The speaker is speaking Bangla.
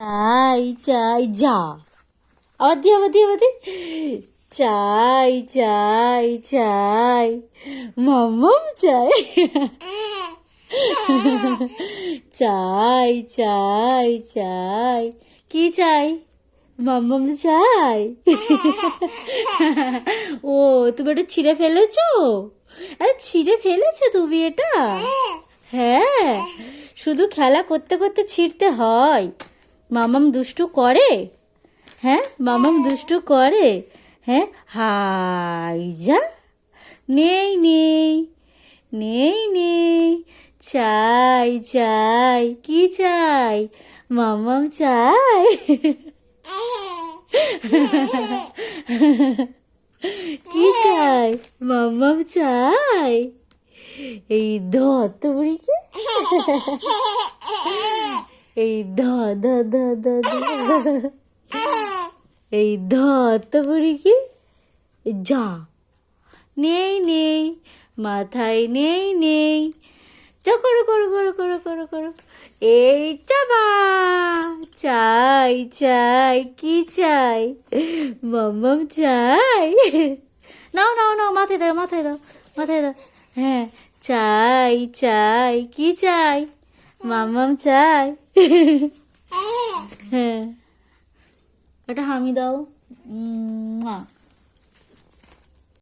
চাই চাই যা আবার দি আবার দি আবার দি চাই চাই চাই মাম্মাম চাই চাই চাই চাই কি চাই মাম্মাম চাই ও তুমি এটা ছিঁড়ে ফেলেছো? আরে ছিঁড়ে ফেলেছো তুমি এটা? হ্যাঁ, শুধু খেলা করতে করতে ছিঁড়তে হয়। মামাম দুষ্টু করে? হ্যাঁ, মামাম দুষ্টু করে। হ্যাঁ, হাই যা নেই নেই নেই নেই চাই চাই কি চাই মামাম চাই কি চাই মামাম চাই এই ধর বুড়িকে এই ধর ধর ধর ধর ধর এই ধর বুড়িকে যা নেই নেই মাথায় নেই নেই যা করো করো করো করো করো করো এই চাবা চাই চাই কি চাই মাম্মাম চাই নাও নাও নাও মাথায় দাও মাথায় দাও মাথায় দাও হ্যাঁ চাই চাই কি চাই মাম্মাম চাই হ্যাঁ এটা হামি দাও